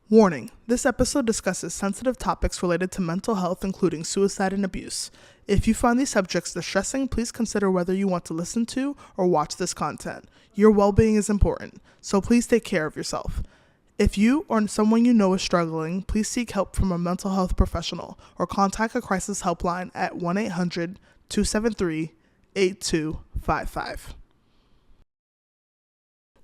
Warning, this episode discusses sensitive topics related to mental health, including suicide and abuse. If you find these subjects distressing, please consider whether you want to listen to or watch this content. Your well-being is important, so please take care of yourself. If you or someone you know is struggling, please seek help from a mental health professional or contact a crisis helpline at 1-800-273-8255.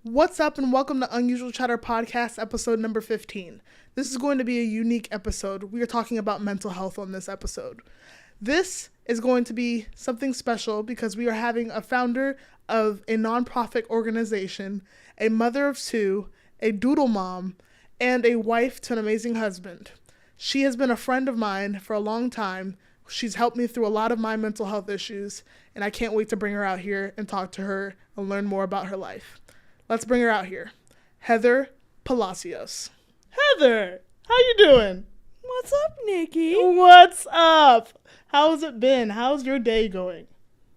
What's up and welcome to Unusual Chatter Podcast, episode number 15. This is going to be a unique episode. We are talking about mental health on this episode. This is going to be something special because we are having a founder of a nonprofit organization, a mother of two, a doodle mom, and a wife to an amazing husband. She has been a friend of mine for a long time. She's helped me through a lot of my mental health issues, and I can't wait to bring her out here and talk to her and learn more about her life. Let's bring her out here. Heather Palacios. Heather, how you doing? What's up, Nikki? What's up? How's it been? How's your day going?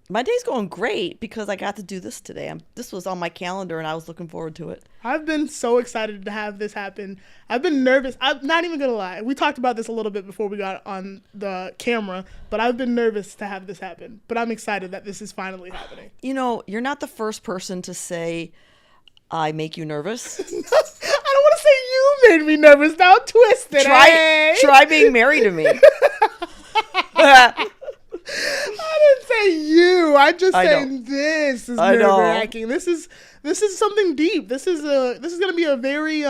My day's going great because I got to do this today. This was on my calendar and I was looking forward to it. I've been so excited to have this happen. I've been nervous. I'm not even going to lie. We talked about this a little bit before we got on the camera, but I've been nervous to have this happen. But I'm excited that this is finally happening. You know, you're not the first person to say I make you nervous. I don't want to say you made me nervous. Now twist it. Try being married to me. I didn't say you. I just said this is nerve-wracking. This is something deep. This is going to be a very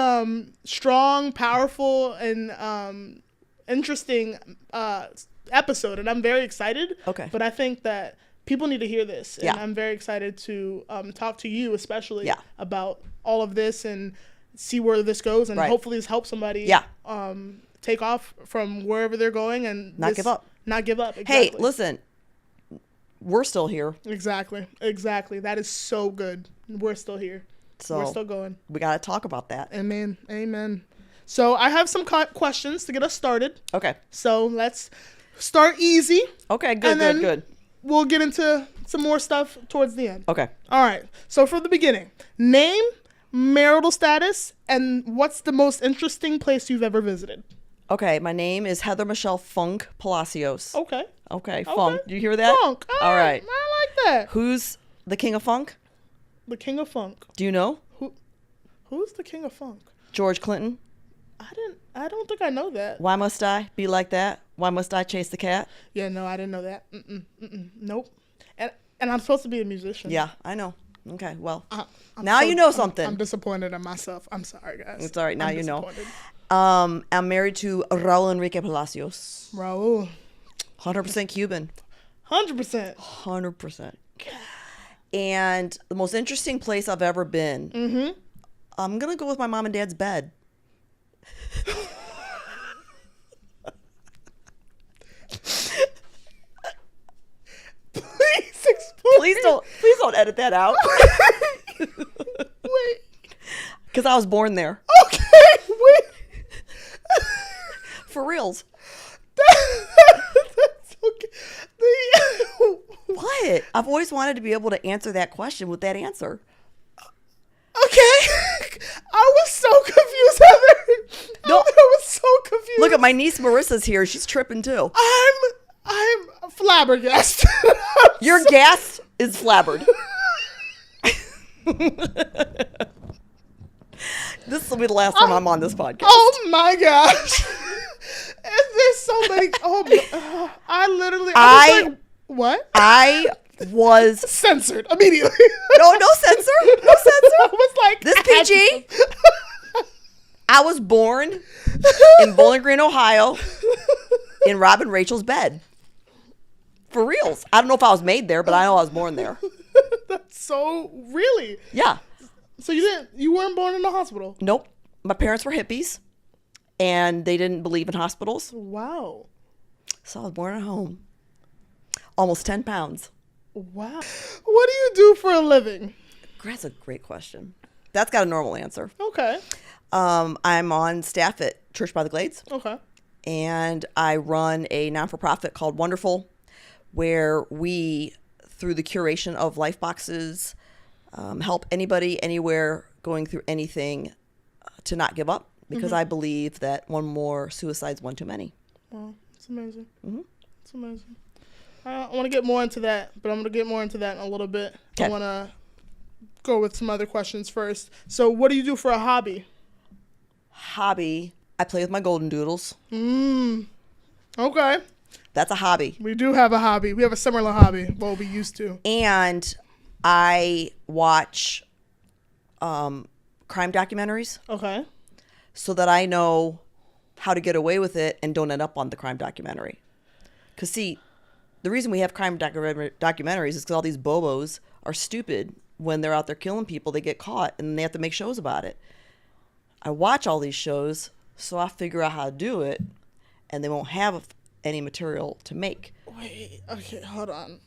strong, powerful, and interesting episode, and I'm very excited. Okay. But I think that people need to hear this, and yeah. I'm very excited to talk to you, especially about all of this and see where this goes, and hopefully this helps somebody take off from wherever they're going and not give up. Not give up. Exactly. Hey, listen, we're still here. Exactly. That is so good. We're still here. So we're still going. We got to talk about that. Amen. So I have some questions to get us started. Okay. So let's start easy. Okay, good. We'll get into some more stuff towards the end. Okay. All right. So from the beginning, name, marital status, and what's the most interesting place you've ever visited? Okay, my name is Heather Michelle Funk Palacios. Okay, Funk. Do you hear that? Funk. All right. I like that. Who's the king of funk? The king of funk. Do you know? Who's the king of funk? George Clinton. I don't think I know that. Why must I be like that? Why must I chase the cat? Yeah, no, I didn't know that. Nope. And I'm supposed to be a musician. Yeah, I know. Okay, well, now you know something. I'm disappointed in myself. I'm sorry, guys. It's all right. Now you know. I'm married to Raul Enrique Palacios. Raul. 100% Cuban. 100%. 100%. And the most interesting place I've ever been, I'm going to go with my mom and dad's bed. Please explain. Please don't edit that out. Wait. Because I was born there. Okay, wait. For reals. That's okay. What? I've always wanted to be able to answer that question with that answer. Okay. I was so confused, Heather. No. I was so confused. Look at my niece Marissa's here. She's tripping too. I'm flabbergasted. Your gas is flabbered. This will be the last time I'm on this podcast. Oh my gosh. There's so many. I literally. What? I was censored immediately. No censor. I was like, this PG. I was born in Bowling Green, Ohio, in Rob and Rachel's bed. For reals. I don't know if I was made there, but I know I was born there. That's so really. Yeah. So you weren't born in the hospital? Nope. My parents were hippies, and they didn't believe in hospitals. Wow. So I was born at home. Almost 10 pounds. Wow. What do you do for a living? That's a great question. That's got a normal answer. Okay. I'm on staff at Church by the Glades. Okay. And I run a non-for-profit called Wondherful, where we, through the curation of life boxes, help anybody, anywhere, going through anything to not give up, because I believe that one more suicide's one too many. Wow, it's amazing. Mm-hmm. It's amazing. I want to get more into that, but I'm going to get more into that in a little bit. Okay. I want to go with some other questions first. So what do you do for a hobby? Hobby, I play with my golden doodles. Okay. That's a hobby. We do have a hobby. We have a similar hobby. Well, we used to. And I watch crime documentaries Okay. so that I know how to get away with it and don't end up on the crime documentary. Because, see, the reason we have crime documentaries is because all these bobos are stupid. When they're out there killing people, they get caught, and they have to make shows about it. I watch all these shows, so I figure out how to do it, and they won't have any material to make. Wait. Okay. Hold on.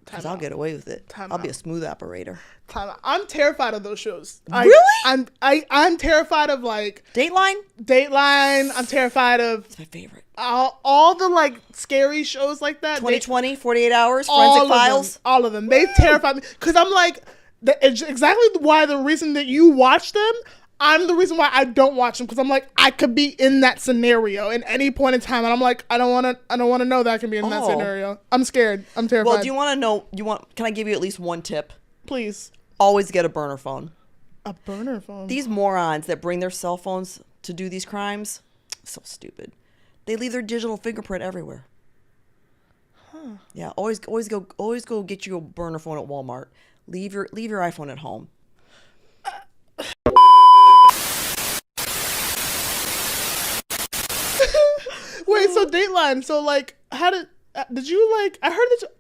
Because I'll get away with it. I'll be a smooth operator. I'm terrified of those shows. Really? I'm terrified of like Dateline? Dateline. I'm terrified of It's my favorite. all the like scary shows like that. 2020, 48 Hours, Forensic Files. All of them. They terrify me because I'm like, it's exactly why the reason that you watch them. I'm the reason why I don't watch them because I'm like I could be in that scenario at any point in time, and I'm like I don't want to know that I can be in that scenario. I'm scared. I'm terrified. Well, do you want to know? Can I give you at least one tip? Please. Always get a burner phone. A burner phone. These morons that bring their cell phones to do these crimes, so stupid. They leave their digital fingerprint everywhere. Huh. Yeah, always go get you a burner phone at Walmart. Leave your iPhone at home. Wait, so Dateline. So like, how did you like? I heard that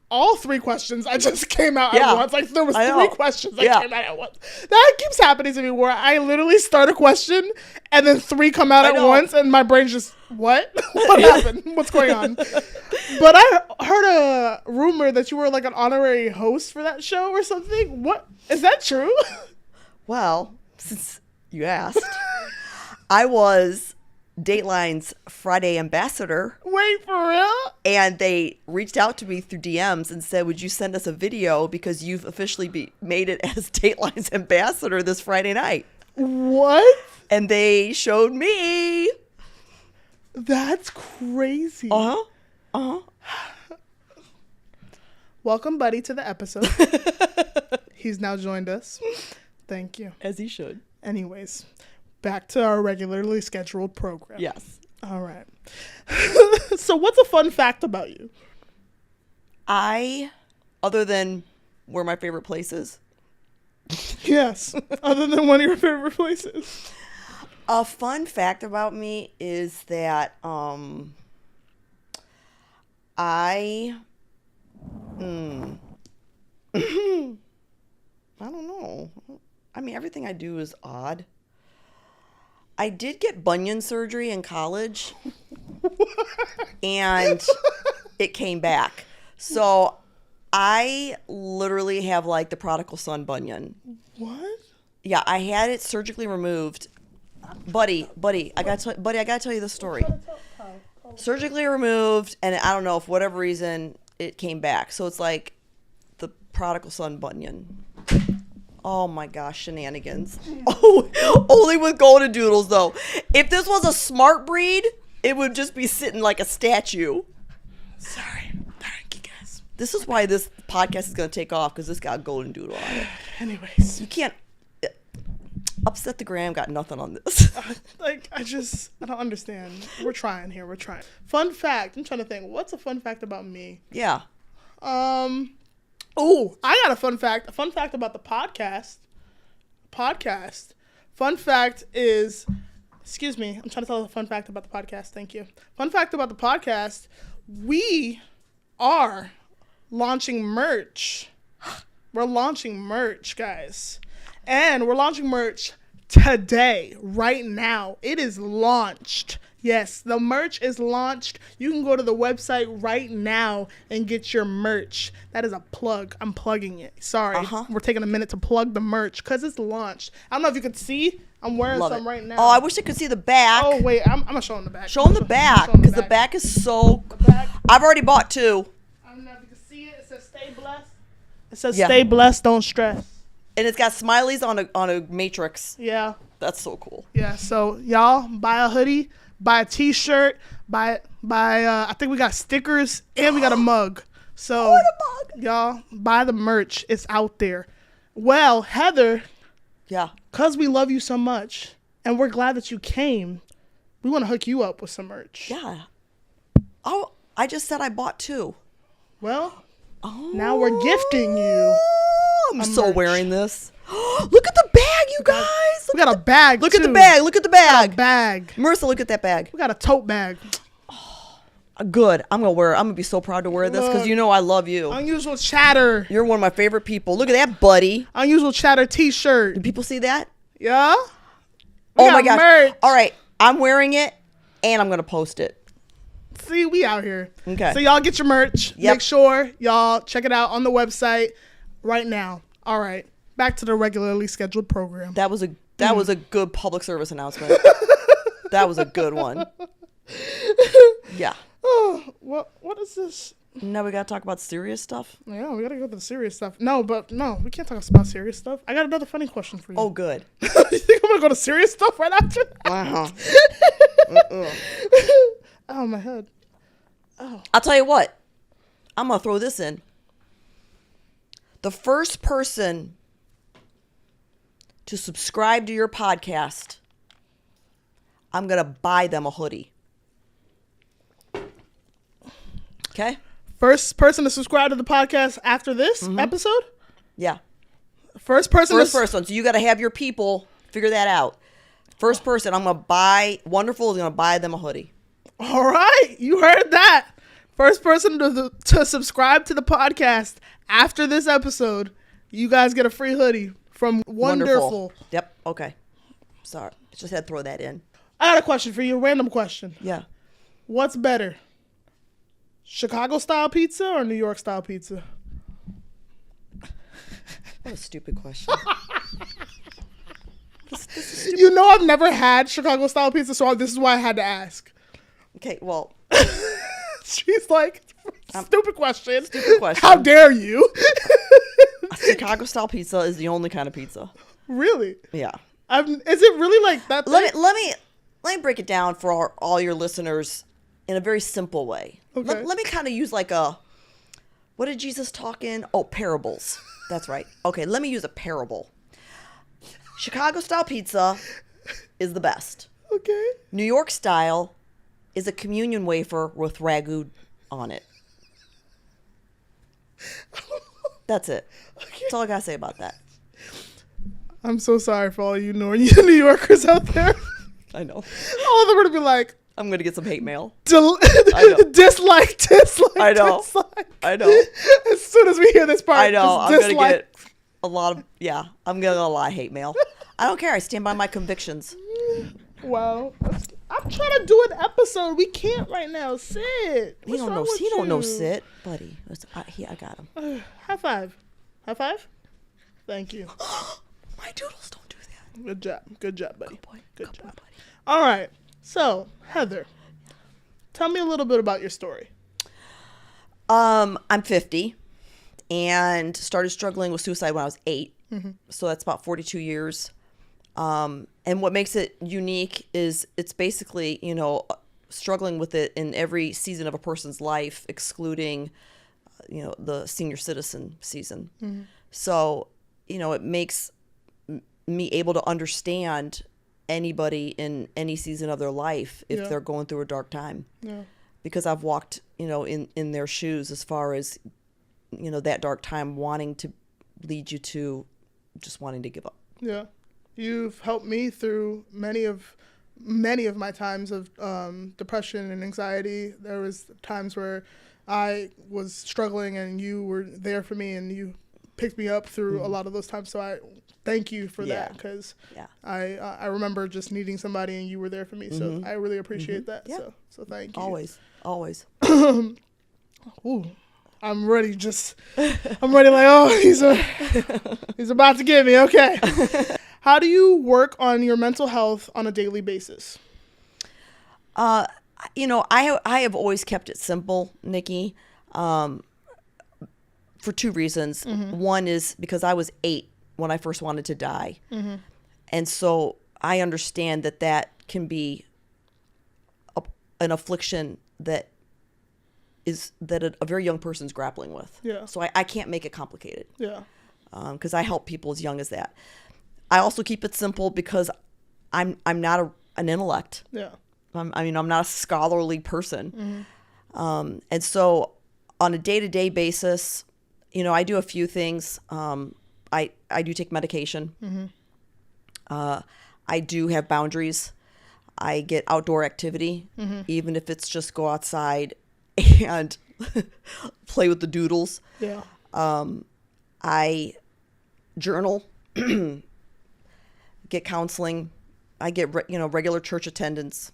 all three questions I just came out at once. Like there was three questions that came out at once. That keeps happening to me where I literally start a question and then three come out at once, and my brain's just what? What happened? What's going on? But I heard a rumor that you were like an honorary host for that show or something. What is that true? Well, since you asked, I was Dateline's Friday ambassador. Wait, for real? And they reached out to me through DMs and said, would you send us a video because you've officially made it as Dateline's ambassador this Friday night. What? And they showed me. That's crazy. Uh-huh. Welcome, Buddy, to the episode. He's now joined us. Thank you. As he should. Anyways, back to our regularly scheduled program. Yes. All right. So what's a fun fact about you? Other than where my favorite place is. Yes. Other than one of your favorite places. A fun fact about me is that I don't know. I mean, everything I do is odd. I did get bunion surgery in college, and it came back. So I literally have like the prodigal son bunion. What? Yeah, I had it surgically removed. Buddy, I gotta tell you the story. Surgically removed, and I don't know, for whatever reason, it came back. So it's like the prodigal son bunion. Oh my gosh, shenanigans. Oh, only with golden doodles though. If this was a smart breed, it would just be sitting like a statue. Sorry. Thank you, guys. This is why this podcast is going to take off, because this got a golden doodle on it. Anyways. You can't... Upset the Gram got nothing on this. I don't understand. We're trying here. We're trying. Fun fact. I'm trying to think. What's a fun fact about me? Yeah. Oh, I got a fun fact. A fun fact about the podcast. Fun fact is, excuse me, I'm trying to tell a fun fact about the podcast. Thank you. Fun fact about the podcast, we are launching merch. We're launching merch, guys. And we're launching merch today, right now. It is launched. Yes, the merch is launched. You can go to the website right now and get your merch. That is a plug. I'm plugging it. Sorry. We're taking a minute to plug the merch because it's launched. I don't know if you can see. I'm wearing some right now. Oh, I wish I could see the back. Oh, wait. I'm going to show them the back. Show them the back, because the back is so... I've already bought two. I don't know if you can see it. It says stay blessed. It says stay blessed, don't stress. And it's got smileys on a matrix. Yeah. That's so cool. Yeah, so y'all buy a hoodie, buy a t-shirt, buy I think we got stickers and we got a mug. So y'all buy the merch. It's out there. Well, Heather, Yeah. cuz we love you so much and we're glad that you came, we want to hook you up with some merch. Yeah. Oh, I just said I bought 2. Well, now we're gifting you. I'm a so merch. wearing this. Look at the bag, you guys. We got a bag. Look at the too. bag. Look at the bag. Bag. Marissa, look at that bag. We got a tote bag. Good. I'm going to wear it. I'm going to be so proud to wear this because Look. you know I love you. Unusual Chatter. You're one of my favorite people. Look at that, buddy. Unusual Chatter t-shirt. Do people see that? Yeah. Oh my gosh. Merch. All right. I'm wearing it and I'm going to post it. See, we out here. Okay. So y'all get your merch. Yep. Make sure y'all check it out on the website right now. All right. Back to the regularly scheduled program. That was a good public service announcement. That was a good one. Yeah. Oh, what is this? Now we got to talk about serious stuff. Yeah, we gotta go to the serious stuff. No, we can't talk about serious stuff. I got another funny question for you. Oh, good. You think I'm gonna go to serious stuff right after that? Uh-huh. Oh, my head. I'll tell you what. I'm going to throw this in. The first person to subscribe to your podcast, I'm going to buy them a hoodie. Okay? First person to subscribe to the podcast after this episode? Yeah. First person. First person. So you got to have your people figure that out. First person, I'm going to buy, Wondherful is going to buy them a hoodie. All right, you heard that. First person to subscribe to the podcast after this episode, you guys get a free hoodie from Wondherful. Yep. Okay. Sorry. Just had to throw that in. I got a question for you, a random question. Yeah. What's better, Chicago style pizza or New York style pizza? What a stupid question. This is stupid. You know I've never had Chicago style pizza, so this is why I had to ask. Okay, well, She's like, stupid question. Stupid question. How dare you? Chicago style pizza is the only kind of pizza. Really? Yeah. Is it really like that? Let me break it down for all your listeners in a very simple way. Okay. Let me kind of use like what did Jesus talk in? Oh, parables. That's right. Okay, let me use a parable. Chicago style pizza is the best. Okay. New York style is a communion wafer with ragu on it. That's it. Okay. That's all I gotta say about that. I'm so sorry for all you New Yorkers out there. I know. All of them are gonna be like, I'm gonna get some hate mail. I know. dislike. I know. Dislike. I know. As soon as we hear this part, I know. just I'm gonna dislike. get a lot of I'm gonna get a lot of hate mail. I don't care. I stand by my convictions. Wow. I'm trying to do an episode. We can't right now. Sit. He don't know sit, buddy. I got him. High five. High five. Thank you. My doodles don't do that. Good job. Good job, buddy. Good boy. Good Good job. boy, buddy. All right. So, Heather, tell me a little bit about your story. I'm 50 and started struggling with suicide when I was 8. Mm-hmm. So that's about 42 years. And what makes it unique is it's basically, struggling with it in every season of a person's life, excluding, the senior citizen season. Mm-hmm. So, it makes me able to understand anybody in any season of their life if they're going through a dark time. Yeah. Because I've walked, in their shoes as far as, that dark time wanting to lead you to just wanting to give up. Yeah. You've helped me through many of my times of depression and anxiety. There was times where I was struggling and you were there for me and you picked me up through a lot of those times. So I thank you for that because I remember just needing somebody and you were there for me. So I really appreciate that. Yeah. So thank you. Always. Ooh. I'm ready like, oh, he's about to get me. Okay. How do you work on your mental health on a daily basis? I have always kept it simple, Nikki, for 2 reasons. Mm-hmm. One is because I was 8 when I first wanted to die. Mm-hmm. And so I understand that can be an affliction that a very young person's grappling with. Yeah. So I can't make it complicated. Yeah. Because I help people as young as that. I also keep it simple because I'm not an intellect. Yeah. I'm not a scholarly person. And so on a day-to-day basis, I do a few things. I do take medication. I do have boundaries. I get outdoor activity, even if it's just go outside and play with the doodles. Yeah. I journal, get counseling. I get regular church attendance,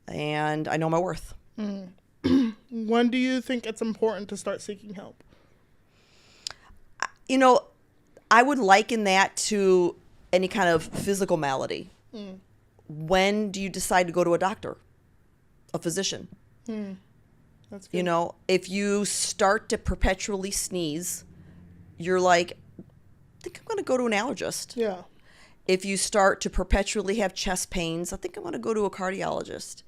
and I know my worth. When do you think it's important to start seeking help? I would liken that to any kind of physical malady. When do you decide to go to a doctor, a physician? That's good. If you start to perpetually sneeze, you're like, I think I'm going to go to an allergist. Yeah. If you start to perpetually have chest pains, I think I'm going to go to a cardiologist.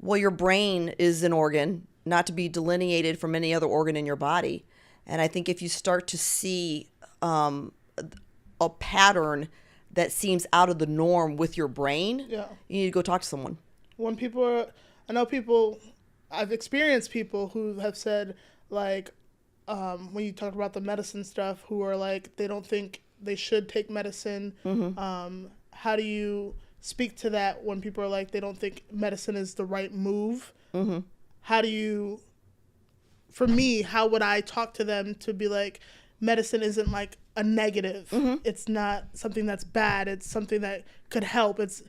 Well, your brain is an organ, not to be delineated from any other organ in your body. And I think if you start to see a pattern that seems out of the norm with your brain, Yeah. you need to go talk to someone. When I've experienced people who have said, like, when you talk about the medicine stuff, who are like, they don't think they should take medicine. How do you speak to that when people are like, they don't think medicine is the right move? For me, how would I talk to them to be like, medicine isn't like a negative. It's not something that's bad. It's something that could help. It's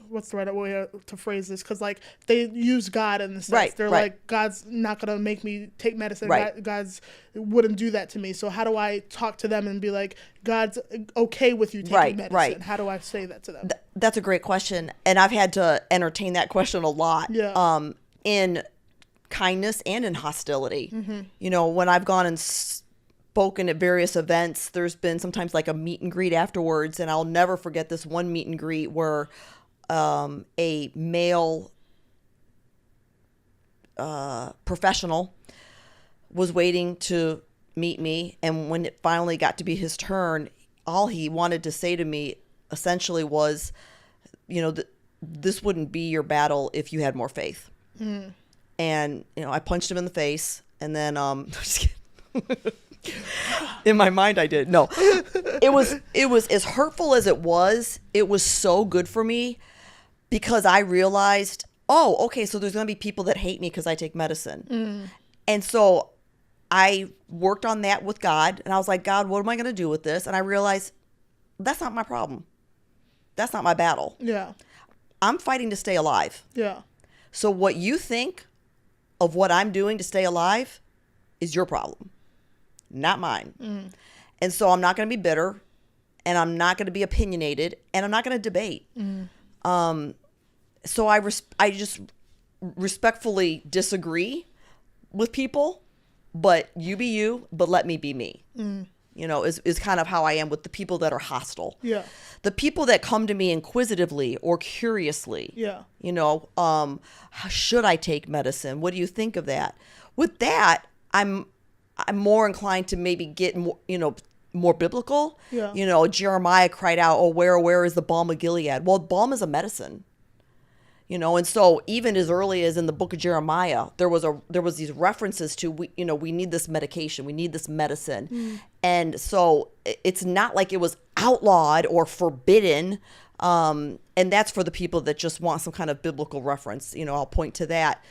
what's the right way to phrase this? Because like they use God in the sense. Right, They're right. like, God's not gonna make me take medicine. Right. God's wouldn't do that to me. So how do I talk to them and be like, God's okay with you taking medicine? Right. How do I say that to them? That's a great question, and I've had to entertain that question a lot. Yeah. In kindness and in hostility. When I've gone and spoken at various events, there's been sometimes like a meet and greet afterwards, and I'll never forget this one meet and greet where a male professional was waiting to meet me, and when it finally got to be his turn, all he wanted to say to me essentially was, this wouldn't be your battle if you had more faith. And I punched him in the face, and then just kidding. In my mind I did. No. It was as hurtful as it was so good for me, because I realized, oh, okay, so there's going to be people that hate me because I take medicine. And so I worked on that with God, and I was like, God, what am I going to do with this? And I realized that's not my problem. That's not my battle. Yeah. I'm fighting to stay alive. Yeah. So what you think of what I'm doing to stay alive is your problem, not mine. And so I'm not going to be bitter, and I'm not going to be opinionated, and I'm not going to debate. So I just respectfully disagree with people, but you be you, but let me be me. Is kind of how I am with the people that are hostile. Yeah. The people that come to me inquisitively or curiously. Yeah. Should I take medicine? What do you think of that? With that, I'm more inclined to maybe get more, more biblical. Yeah. Jeremiah cried out, "Oh, where is the balm of Gilead?" Well, balm is a medicine. And so even as early as in the book of Jeremiah, there was these references to we need this medication, we need this medicine. And so it's not like it was outlawed or forbidden. And that's for the people that just want some kind of biblical reference. I'll point to that.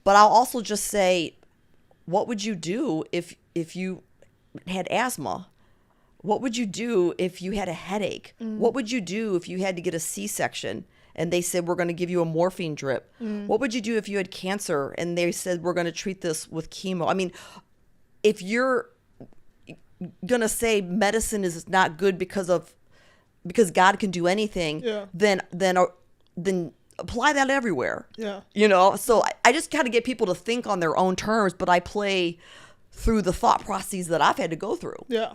But I'll also just say, what would you do if you had asthma? What would you do if you had a headache? What would you do if you had to get a C-section and they said, we're going to give you a morphine drip? What would you do if you had cancer and they said, we're going to treat this with chemo? I mean, if you're going to say medicine is not good because God can do anything, Yeah. then apply that everywhere. Yeah. So I just kind of get people to think on their own terms, but I play through the thought processes that I've had to go through. Yeah.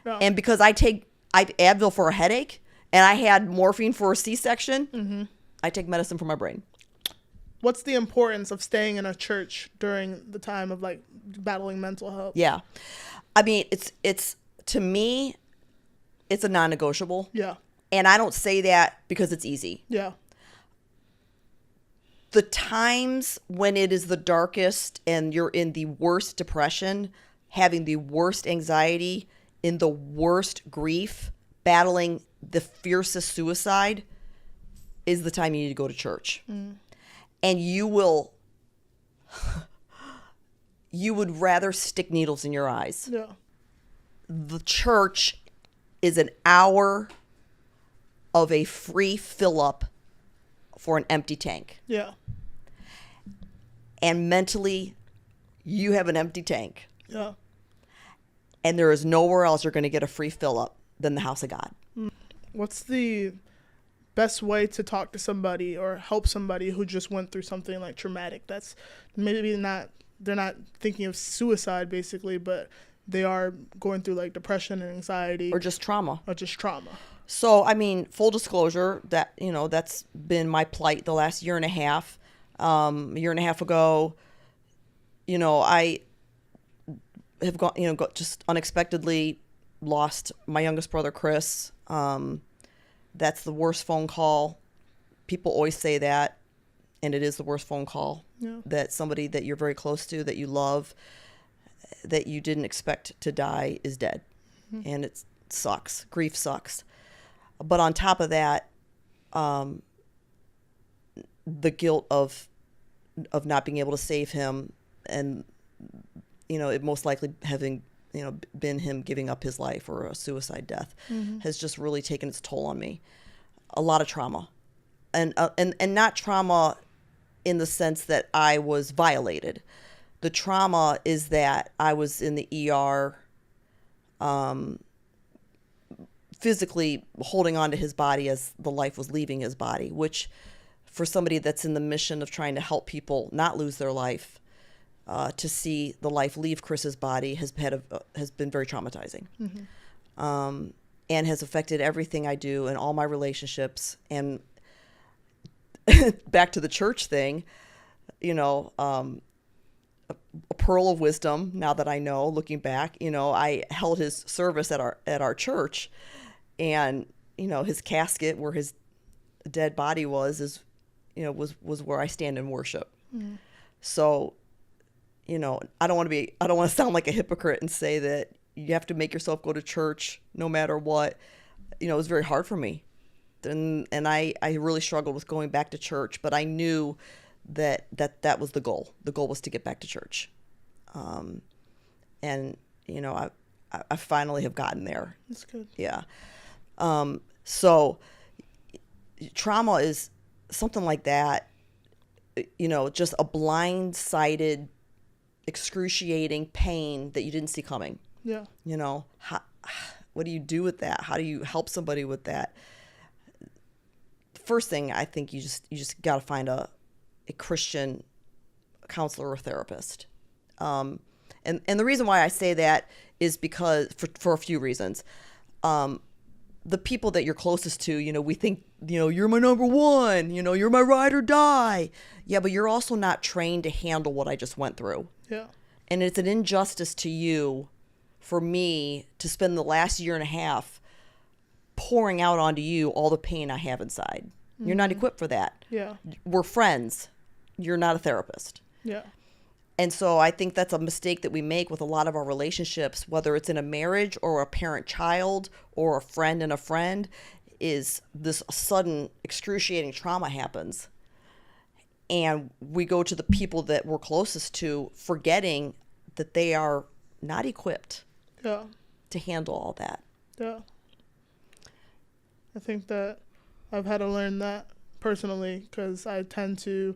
Yeah. And because I take I Advil for a headache, and I had morphine for a C-section, I take medicine for my brain. What's the importance of staying in a church during the time of like battling mental health? Yeah. I mean, it's to me, it's a non-negotiable. Yeah. And I don't say that because it's easy. Yeah. The times when it is the darkest and you're in the worst depression, having the worst anxiety, in the worst grief, battling the fiercest suicide, is the time you need to go to church. And you would rather stick needles in your eyes. Yeah. The church is an hour of a free fill up for an empty tank. Yeah. And mentally, you have an empty tank. Yeah. And there is nowhere else you're going to get a free fill up than the house of God. What's the best way to talk to somebody or help somebody who just went through something like traumatic? That's maybe not, they're not thinking of suicide basically, but they are going through like depression and anxiety. Or just trauma. So, I mean, full disclosure, that, you know, that's been my plight the last year and a half. A year and a half ago, you know, I have just unexpectedly lost my youngest brother, Chris. That's the worst phone call. People always say that, and it is the worst phone call. Yeah. That somebody that you're very close to, that you love, that you didn't expect to die is dead. And it sucks. Grief sucks. But on top of that, the guilt of not being able to save him, and, you know, it most likely having, you know, been him giving up his life or a suicide death, has just really taken its toll on me. A lot of trauma, and not trauma in the sense that I was violated. The trauma is that I was in the ER, physically holding on to his body as the life was leaving his body, which for somebody that's in the mission of trying to help people not lose their life, to see the life leave Chris's body has been very traumatizing, and has affected everything I do and all my relationships. And back to the church thing, you know, a pearl of wisdom. Now that I know, looking back, you know, I held his service at our church, and, you know, his casket where his dead body was where I stand in worship. So, you know, I don't want to sound like a hypocrite and say that you have to make yourself go to church no matter what. You know, it was very hard for me. And I really struggled with going back to church, but I knew that was the goal. The goal was to get back to church. And, you know, I finally have gotten there. That's good. Yeah. So trauma is something like that, you know, just a blindsided, excruciating pain that you didn't see coming. Yeah. You know, what do you do with that? How do you help somebody with that? First thing, I think you just got to find a Christian counselor or therapist. And the reason why I say that is because for a few reasons. The people that you're closest to, you know, we think, you know, you're my number one, you know, you're my ride or die. Yeah, but you're also not trained to handle what I just went through. Yeah. And it's an injustice to you for me to spend the last year and a half pouring out onto you all the pain I have inside. You're not equipped for that. Yeah. We're friends. You're not a therapist. Yeah. And so I think that's a mistake that we make with a lot of our relationships, whether it's in a marriage or a parent-child or a friend and a friend, is this sudden excruciating trauma happens. And we go to the people that we're closest to, forgetting that they are not equipped to handle all that. Yeah. I think that I've had to learn that personally, because I tend to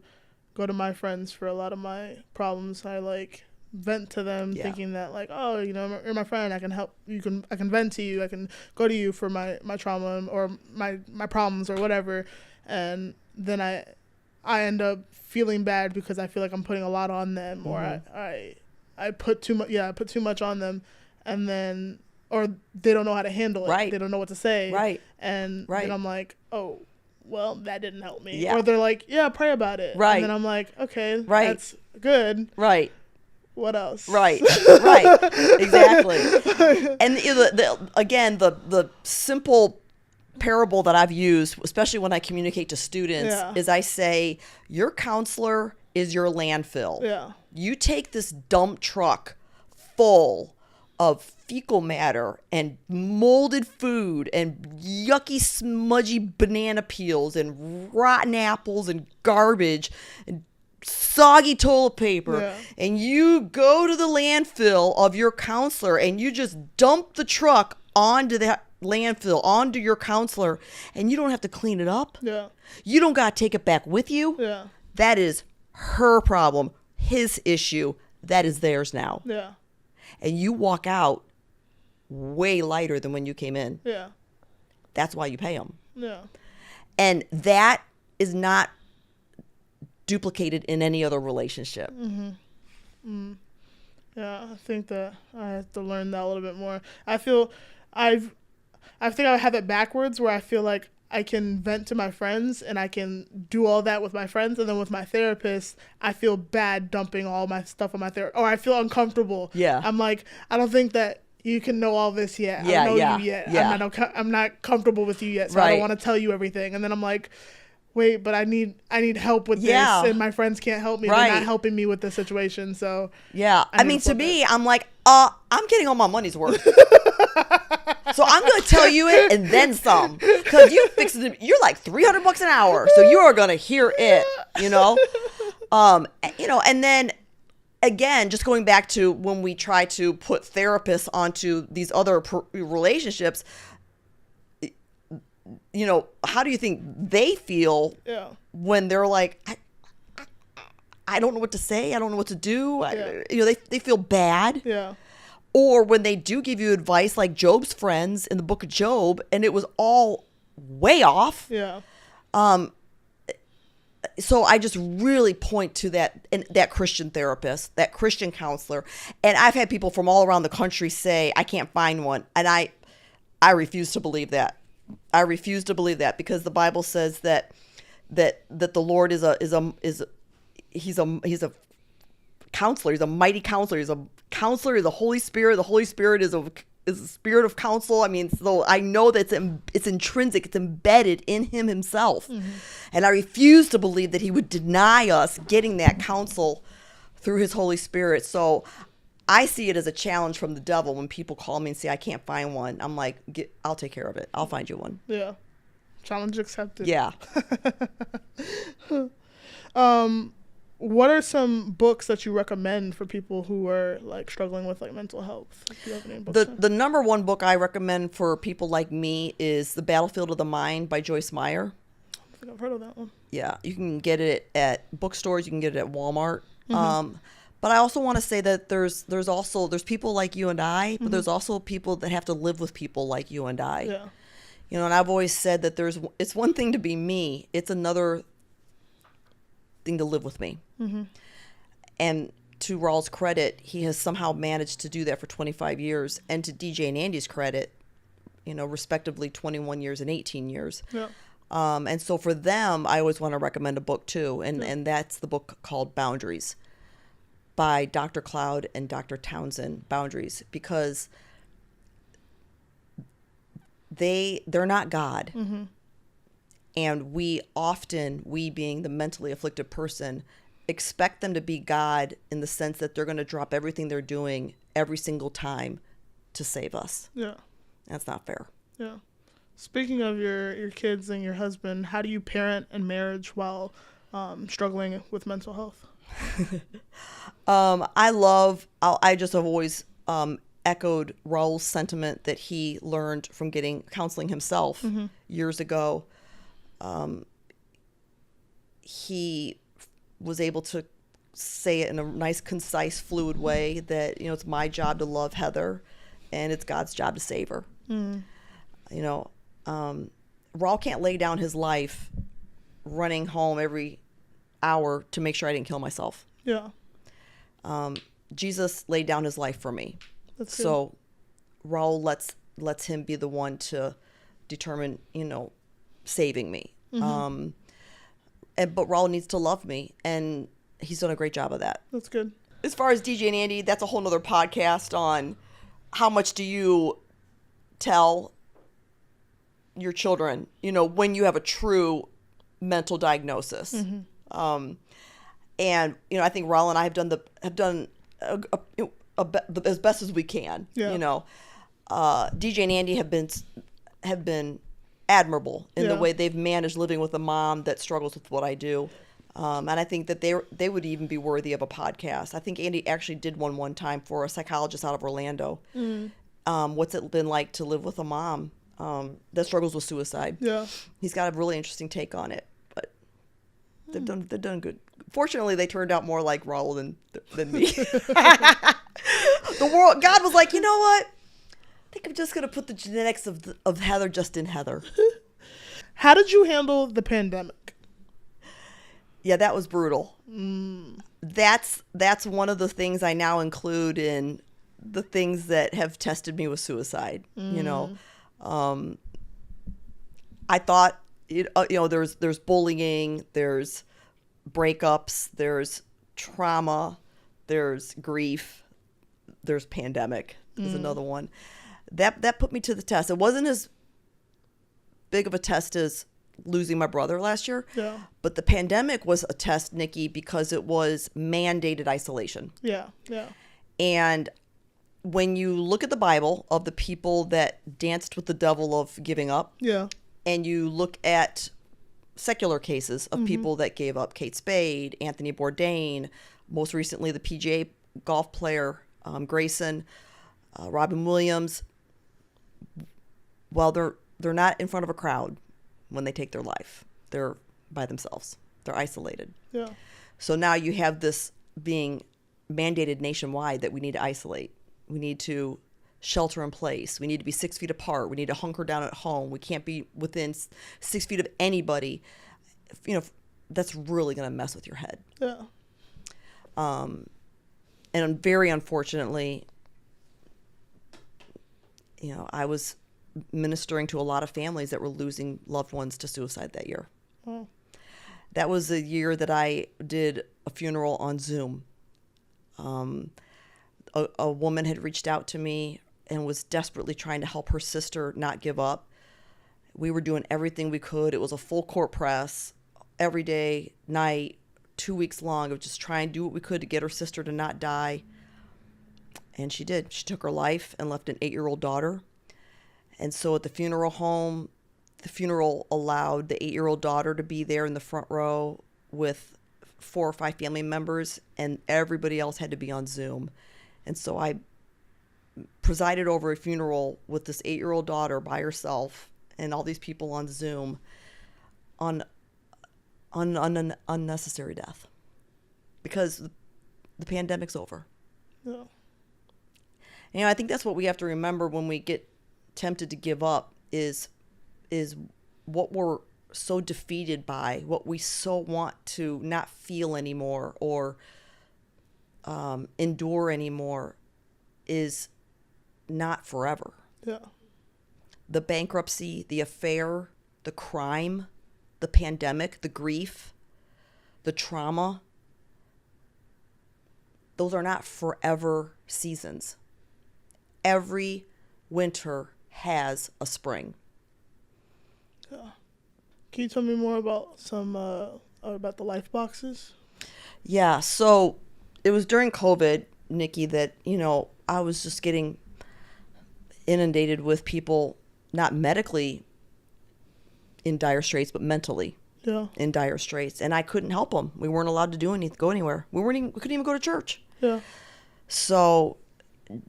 go to my friends for a lot of my problems. I like vent to them, thinking that like, oh, you know, you're my friend, I can help you, I can vent to you, I can go to you for my trauma or my problems or whatever. And then I end up feeling bad because I feel like I'm putting a lot on them, or I put too much on them, and then or they don't know how to handle it. Right. They don't know what to say. Right. And Right. then I'm like, oh, well, that didn't help me. Yeah. Or they're like, yeah, pray about it. Right. And then I'm like, okay, Right. that's good. Right. What else? Right. Right. Exactly. And again, the simple parable that I've used, especially when I communicate to students, Yeah. is I say, your counselor is your landfill. Yeah. You take this dump truck full of fecal matter and molded food and yucky, smudgy banana peels and rotten apples and garbage and soggy toilet paper, Yeah. and you go to the landfill of your counselor and you just dump the truck onto that landfill, onto your counselor, and you don't have to clean it up. Yeah. You don't got to take it back with you. Yeah. That is her problem, his issue. That is theirs now. Yeah. And you walk out way lighter than when you came in. Yeah. That's why you pay them. Yeah. And that is not duplicated in any other relationship. Yeah, I think that I have to learn that a little bit more. I think I have it backwards, where I feel like I can vent to my friends and I can do all that with my friends, and then with my therapist, I feel bad dumping all my stuff on my therapist, or I feel uncomfortable. Yeah, I'm like, I don't think that you can know all this yet. I don't know you yet. Yeah. I'm not comfortable with you yet, so I don't want to tell you everything. And then I'm like, wait, but I need help with this, and my friends can't help me. They're not helping me with the situation. So I mean, to me, I'm like, I'm getting all my money's worth. So I'm going to tell you it and then some, because you're like $300 an hour, so you are going to hear it, and then again, just going back to when we try to put therapists onto these other relationships, how do you think they feel when they're like, I don't know what to say. I don't know what to do. They feel bad. Yeah. Or when they do give you advice, like Job's friends in the book of Job, and it was all way off. Yeah. So I just really point to that Christian therapist, that Christian counselor. And I've had people from all around the country say, I can't find one. And I refuse to believe that. I refuse to believe that, because the Bible says that the Lord is a counselor. He's a mighty counselor. He's a counselor. He's the Holy Spirit. The Holy Spirit is a spirit of counsel. I mean, so I know that it's intrinsic. It's embedded in him himself. Mm-hmm. And I refuse to believe that he would deny us getting that counsel through his Holy Spirit. So I see it as a challenge from the devil when people call me and say, I can't find one. I'm like, I'll take care of it. I'll find you one. Yeah. Challenge accepted. Yeah. What are some books that you recommend for people who are like struggling with like mental health? Do you have any books? The number one book I recommend for people like me is The Battlefield of the Mind by Joyce Meyer. I think I've heard of that one. Yeah, you can get it at bookstores. You can get it at Walmart. Mm-hmm. But I also want to say that there's people like you and I, but there's also people that have to live with people like you and I. Yeah. And I've always said that it's one thing to be me. It's another thing to live with me. Mm-hmm. And to Raul's credit, he has somehow managed to do that for 25 years. And to DJ and Andy's credit, respectively 21 years and 18 years. Yeah. And so for them, I always want to recommend a book too. And that's the book called Boundaries by Dr. Cloud and Dr. Townsend. Boundaries, because they're not God. Mm-hmm. And we being the mentally afflicted person, expect them to be God in the sense that they're going to drop everything they're doing every single time to save us. Yeah. That's not fair. Yeah. Speaking of your kids and your husband, how do you parent and marriage while struggling with mental health? I just have always echoed Raul's sentiment that he learned from getting counseling himself years ago. He was able to say it in a nice, concise, fluid way that, it's my job to love Heather and it's God's job to save her. Mm. Raul can't lay down his life running home every hour to make sure I didn't kill myself. Yeah. Jesus laid down his life for me. That's so good. Raul lets him be the one to determine, saving me. But Raul needs to love me, and he's done a great job of that. That's good. As far as DJ and Andy, that's a whole nother podcast on how much do you tell your children, when you have a true mental diagnosis. And I think Raul and I have done as best as we can. Yeah. DJ and Andy have been admirable in the way they've managed living with a mom that struggles with what I do. And I think that they would even be worthy of a podcast. I think Andy actually did one time for a psychologist out of Orlando. What's it been like to live with a mom that struggles with suicide? Yeah, he's got a really interesting take on it. But they've done good. Fortunately, they turned out more like Raul than me. God was like, you know what? I think I'm just gonna put the genetics of Heather just in Heather. How did you handle the pandemic? Yeah, that was brutal. That's one of the things I now include in the things that have tested me with suicide. I thought there's bullying, there's breakups, there's trauma, there's grief, there's pandemic. There's another one that put me to the test. It wasn't as big of a test as losing my brother last year. Yeah. But the pandemic was a test, Nikki, because it was mandated isolation. Yeah. Yeah. And when you look at the Bible of the people that danced with the devil of giving up, and you look at secular cases of people that gave up, Kate Spade, Anthony Bourdain, most recently the PGA golf player Grayson, Robin Williams, well, they're not in front of a crowd when they take their life. They're by themselves. They're isolated. Yeah. So now you have this being mandated nationwide that we need to isolate. We need to shelter in place. We need to be 6 feet apart. We need to hunker down at home. We can't be within 6 feet of anybody. That's really going to mess with your head. Yeah. And very unfortunately, I was ministering to a lot of families that were losing loved ones to suicide that year. Oh. That was the year that I did a funeral on Zoom. A woman had reached out to me and was desperately trying to help her sister not give up. We were doing everything we could. It was a full court press, every day, night, 2 weeks long, of just trying to do what we could to get her sister to not die. And she did. She took her life and left an 8-year-old daughter. And so at the funeral home, the funeral allowed the 8-year-old daughter to be there in the front row with 4 or 5 family members, and everybody else had to be on Zoom. And so I presided over a funeral with this 8-year-old daughter by herself and all these people on Zoom on unnecessary death because the pandemic's over. Yeah. I think that's what we have to remember when we get tempted to give up is what we're so defeated by, what we so want to not feel anymore or endure anymore is not forever. Yeah. The bankruptcy, the affair, the crime, the pandemic, the grief, the trauma, those are not forever seasons. Every winter has a spring. Yeah. Can you tell me more about about the life boxes? Yeah. So it was during COVID, Nikki, that, I was just getting inundated with people, not medically in dire straits, but mentally in dire straits. And I couldn't help them. We weren't allowed to go anywhere. We couldn't even go to church. Yeah. So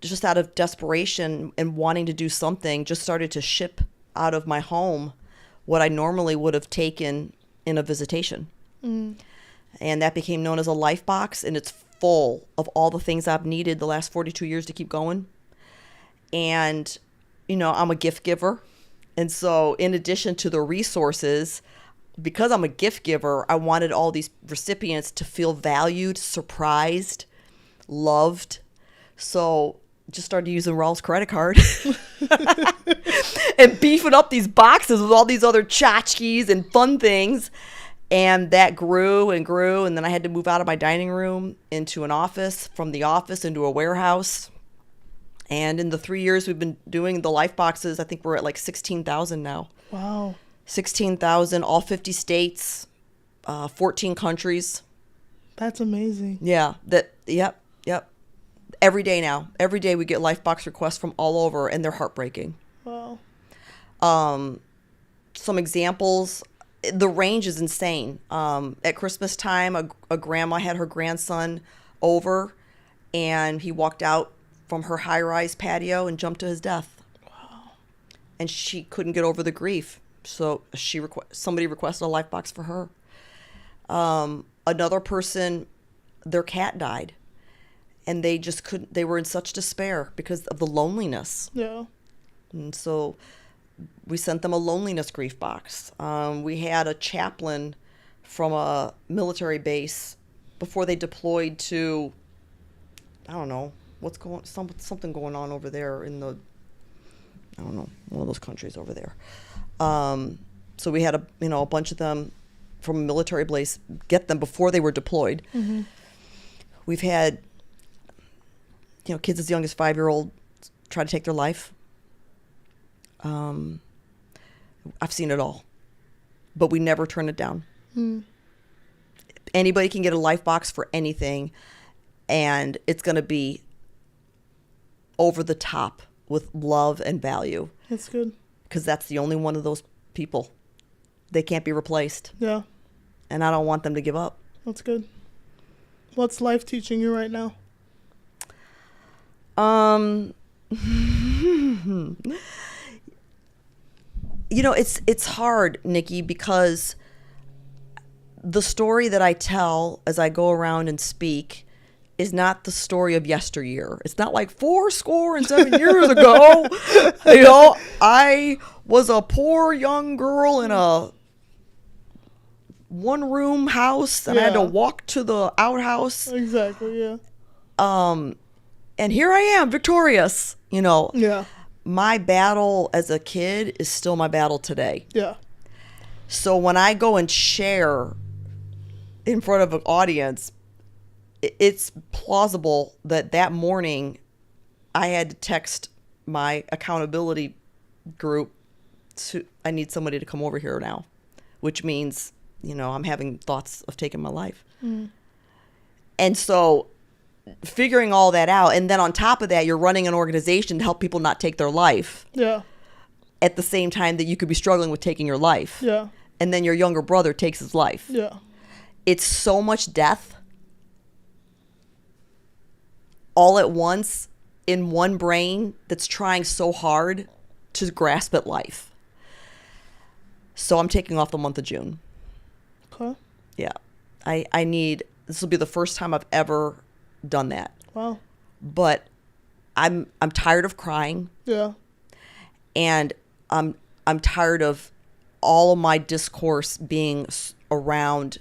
just out of desperation and wanting to do something, just started to ship out of my home what I normally would have taken in a visitation. And that became known as a life box, and it's full of all the things I've needed the last 42 years to keep going. And, I'm a gift giver. And so in addition to the resources, because I'm a gift giver, I wanted all these recipients to feel valued, surprised, loved. So just started using Raul's credit card and beefing up these boxes with all these other tchotchkes and fun things. And that grew and grew. And then I had to move out of my dining room into an office, from the office into a warehouse. And in the 3 years we've been doing the life boxes, I think we're at like 16,000 now. Wow. 16,000, all 50 states, 14 countries. That's amazing. Yeah. Yep. Every day now. Every day we get life box requests from all over, and they're heartbreaking. Wow. Some examples. The range is insane. At Christmas time, a grandma had her grandson over, and he walked out from her high-rise patio and jumped to his death. Wow. And she couldn't get over the grief, so somebody requested a life box for her. Another person, their cat died, and they just couldn't. They were in such despair because of the loneliness. Yeah. And so we sent them a loneliness grief box. We had a chaplain from a military base before they deployed to, I don't know, something going on over there in the, I don't know, one of those countries over there. So we had a bunch of them from a military base, get them before they were deployed. Mm-hmm. We've had, kids as young as 5-year-old try to take their life. I've seen it all, but we never turn it down. Mm. Anybody can get a life box for anything, and it's going to be over the top with love and value. That's good. Because that's the only one of those people. They can't be replaced. Yeah. And I don't want them to give up. That's good. What's life teaching you right now? It's hard, Nikki, because the story that I tell as I go around and speak is not the story of yesteryear. It's not like 7 years ago. I was a poor young girl in a one-room house, and I had to walk to the outhouse. Exactly, yeah. And here I am, victorious, Yeah. My battle as a kid is still my battle today. Yeah. So when I go and share in front of an audience, it's plausible that morning I had to text my accountability group I need somebody to come over here now, which means, I'm having thoughts of taking my life. Mm. And so figuring all that out, and then on top of that, you're running an organization to help people not take their life. Yeah. At the same time that you could be struggling with taking your life. Yeah. And then your younger brother takes his life. Yeah. It's so much death all at once in one brain that's trying so hard to grasp at life. So I'm taking off the month of June. Okay. Yeah. This will be the first time I've ever done that. Wow. But I'm tired of crying. Yeah. And I'm tired of all of my discourse being around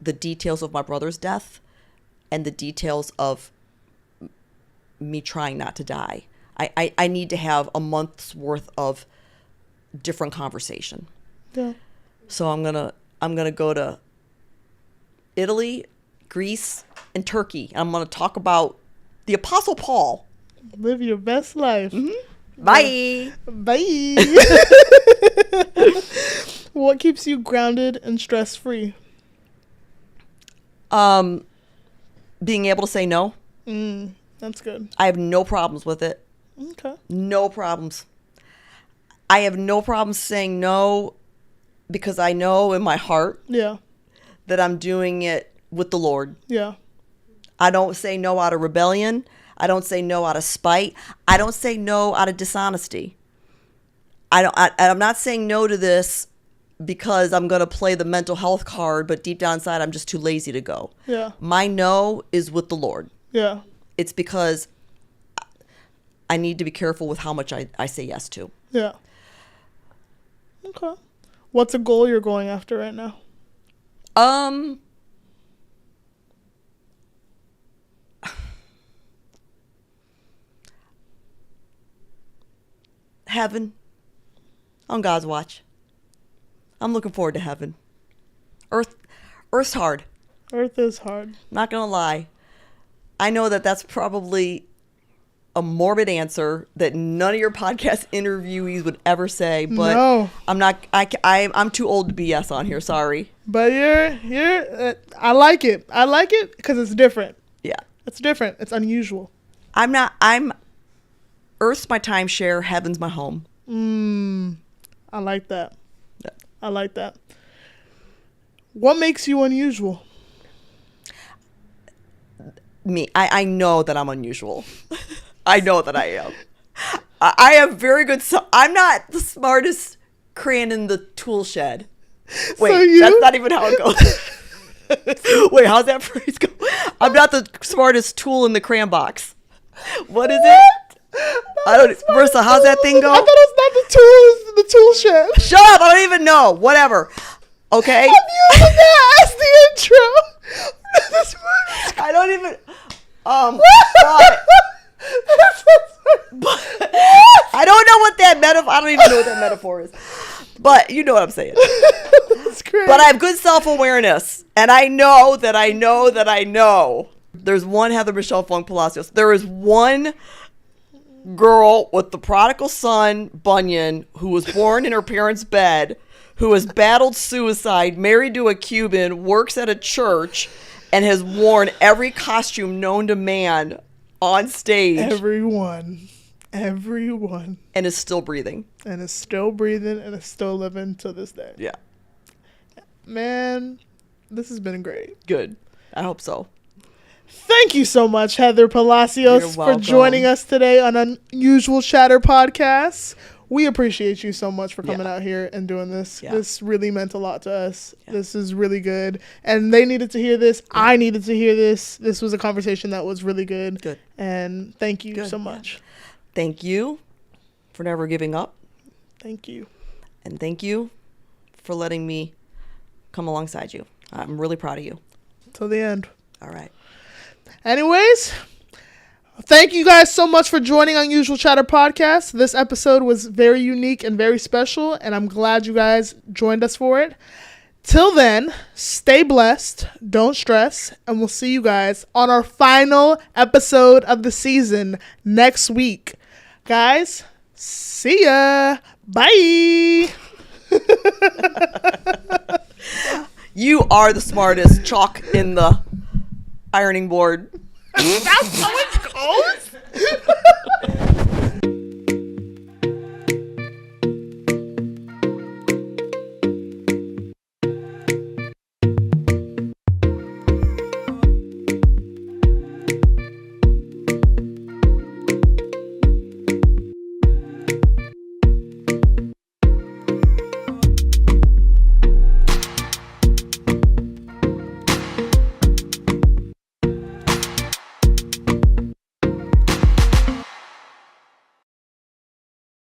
the details of my brother's death and the details of me trying not to die. I need to have a month's worth of different conversation. Yeah. So I'm gonna go to Italy, Greece, and Turkey. I'm gonna talk about the Apostle Paul. Live your best life. Mm-hmm. Bye. Bye. What keeps you grounded and stress-free? Being able to say no. That's good. I have no problems with it. Okay. No problems. I have no problems saying no because I know in my heart that I'm doing it with the Lord. Yeah. I don't say no out of rebellion. I don't say no out of spite. I don't say no out of dishonesty. I'm not saying no to this because I'm going to play the mental health card, but deep down inside, I'm just too lazy to go. Yeah. My no is with the Lord. Yeah. It's because I need to be careful with how much I say yes to. Yeah. Okay. What's a goal you're going after right now? heaven on God's watch. I'm looking forward to heaven. Earth's hard. Earth is hard. Not gonna lie. I know that that's probably a morbid answer that none of your podcast interviewees would ever say, but No. I'm not. I'm too old to BS on here. Sorry. But you're. I like it. I like it because it's different. Yeah. It's different. It's unusual. I'm. Earth's my timeshare. Heaven's my home. I like that. Yeah. I like that. What makes you unusual? Me. I know that I'm unusual. I know that I am. I have very good. I'm not the smartest crayon in the tool shed. Wait, that's not even how it goes. Wait, how's that phrase go? I'm not the smartest tool in the crayon box. What is it? I don't. Marissa, how's that thing go? I thought it was not the tool shed. Shut up! I don't even know. Whatever. Okay. I'm using that as the intro. I don't even. But I don't know what that metaphor. I don't even know what that metaphor is. But you know what I'm saying. That's great. But I have good self-awareness, and I know that I know that I know. There's one Heather Michelle Funk Palacios. There is one girl with the prodigal son, Bunyan, who was born in her parents' bed, who has battled suicide, married to a Cuban, works at a church, and has worn every costume known to man on stage. Everyone. And is still breathing. And is still breathing and is still living to this day. Yeah. Man, this has been great. Good. I hope so. Thank you so much, Heather Palacios, for joining us today on Unusual Chatter Podcast. We appreciate you so much for coming out here and doing this. Yeah. This really meant a lot to us. Yeah. This is really good. And they needed to hear this. Yeah. I needed to hear this. This was a conversation that was really good. Good. And thank you so much. Yeah. Thank you for never giving up. Thank you. And thank you for letting me come alongside you. I'm really proud of you. Till the end. All right. Anyways, thank you guys so much for joining Unusual Chatter Podcast. This episode was very unique and very special, and I'm glad you guys joined us for it. Till then, stay blessed, don't stress, and we'll see you guys on our final episode of the season next week. Guys, see ya. Bye. You are the smartest chalk in the ironing board. That's how it goes?